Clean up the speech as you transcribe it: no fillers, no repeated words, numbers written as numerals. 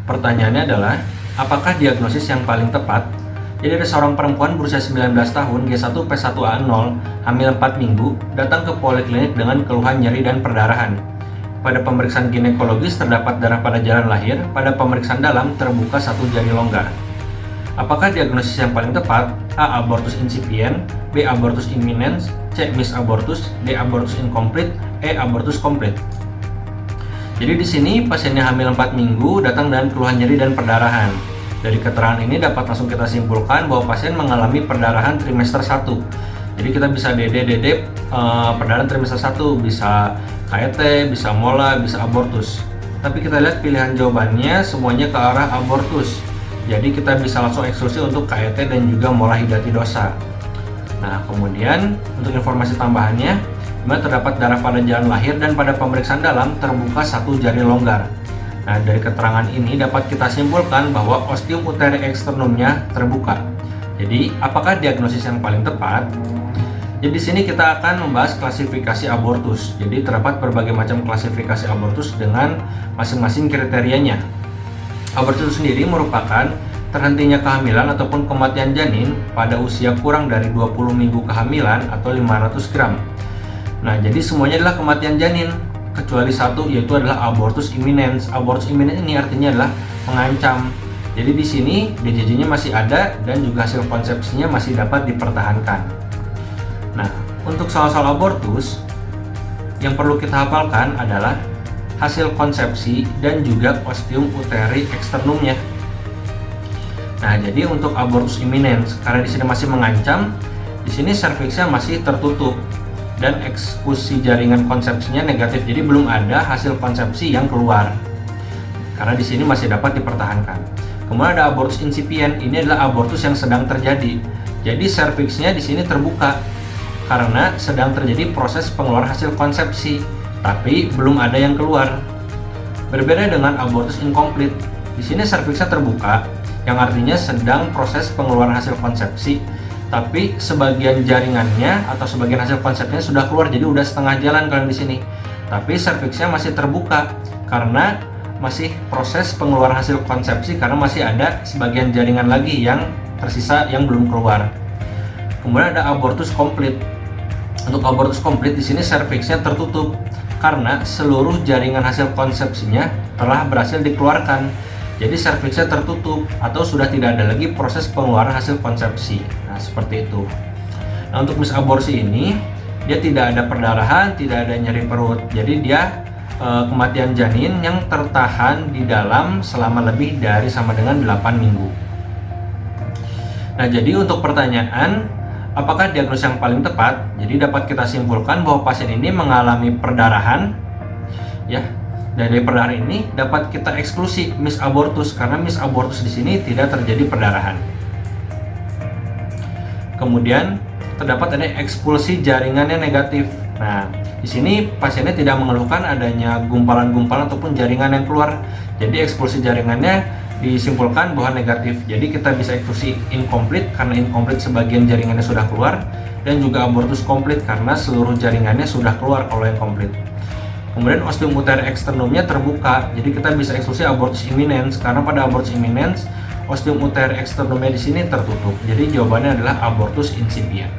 Pertanyaannya adalah, apakah diagnosis yang paling tepat? Jadi ada seorang perempuan berusia 19 tahun, G1P1A0, hamil 4 minggu, datang ke poliklinik dengan keluhan nyeri dan perdarahan. Pada pemeriksaan ginekologis terdapat darah pada jalan lahir, pada pemeriksaan dalam terbuka satu jari longgar. Apakah diagnosis yang paling tepat? A. Abortus incipient, B. Abortus imminens, C. Miss abortus, D. Abortus incomplete, E. Abortus complete. Jadi di sini pasiennya hamil 4 minggu datang dengan keluhan nyeri dan perdarahan. Dari keterangan ini dapat langsung kita simpulkan bahwa pasien mengalami perdarahan trimester 1. Jadi kita bisa DD perdarahan trimester 1, bisa KET, bisa mola, bisa abortus. Tapi kita lihat pilihan jawabannya semuanya ke arah abortus. Jadi kita bisa langsung eksklusi untuk KET dan juga mola hidatidosa. Nah, kemudian untuk informasi tambahannya, terdapat darah pada jalan lahir dan pada pemeriksaan dalam terbuka satu jari longgar. Nah, dari keterangan ini dapat kita simpulkan bahwa ostium uteri externumnya terbuka. Jadi, apakah diagnosis yang paling tepat? Jadi di sini kita akan membahas klasifikasi abortus. Jadi terdapat berbagai macam klasifikasi abortus dengan masing-masing kriterianya. Abortus itu sendiri merupakan terhentinya kehamilan ataupun kematian janin pada usia kurang dari 20 minggu kehamilan atau 500 gram. Nah, jadi semuanya adalah kematian janin, kecuali satu, yaitu adalah abortus imminens. Abortus imminens ini artinya adalah mengancam. Jadi di sini DJJ-nya masih ada dan juga hasil konsepsinya masih dapat dipertahankan. Nah, untuk soal-soal abortus, yang perlu kita hafalkan adalah hasil konsepsi dan juga ostium uteri externumnya. Nah, jadi untuk abortus imminens, karena di sini masih mengancam, di sini serviksnya masih tertutup dan eksekusi jaringan konsepsinya negatif, jadi belum ada hasil konsepsi yang keluar karena di sini masih dapat dipertahankan. Kemudian ada abortus incipient, ini adalah abortus yang sedang terjadi, jadi serviksnya di sini terbuka karena sedang terjadi proses pengeluaran hasil konsepsi, tapi belum ada yang keluar. Berbeda dengan abortus incomplete, di sini serviksnya terbuka, yang artinya sedang proses pengeluaran hasil konsepsi, tapi sebagian jaringannya atau sebagian hasil konsepnya sudah keluar, jadi udah setengah jalan kalian di sini. Tapi serviksnya masih terbuka karena masih proses pengeluaran hasil konsepsi karena masih ada sebagian jaringan lagi yang tersisa yang belum keluar. Kemudian ada abortus complete. Untuk abortus complete di sini serviksnya tertutup karena seluruh jaringan hasil konsepsinya telah berhasil dikeluarkan. Jadi serviksnya tertutup atau sudah tidak ada lagi proses pengeluaran hasil konsepsi. Nah, seperti itu. Nah, untuk misaborsi ini dia tidak ada perdarahan, tidak ada nyeri perut. Jadi dia kematian janin yang tertahan di dalam selama lebih dari sama dengan 8 minggu. Nah, jadi untuk pertanyaan apakah diagnosis yang paling tepat? Jadi dapat kita simpulkan bahwa pasien ini mengalami perdarahan, ya. Dari perdarahan ini dapat kita eksklusi miss abortus karena miss abortus di sini tidak terjadi perdarahan. Kemudian terdapat ada ekspulsi jaringannya negatif. Nah, di sini pasiennya tidak mengeluhkan adanya gumpalan-gumpalan ataupun jaringan yang keluar. Jadi ekspulsi jaringannya disimpulkan bahwa negatif. Jadi kita bisa eksklusi incomplete karena incomplete sebagian jaringannya sudah keluar, dan juga abortus complete karena seluruh jaringannya sudah keluar kalau yang complete. Kemudian ostium uteri externumnya terbuka, jadi kita bisa eksklusi abortus imminens karena pada abortus imminens ostium uteri externumnya di sini tertutup. Jadi jawabannya adalah abortus incipient.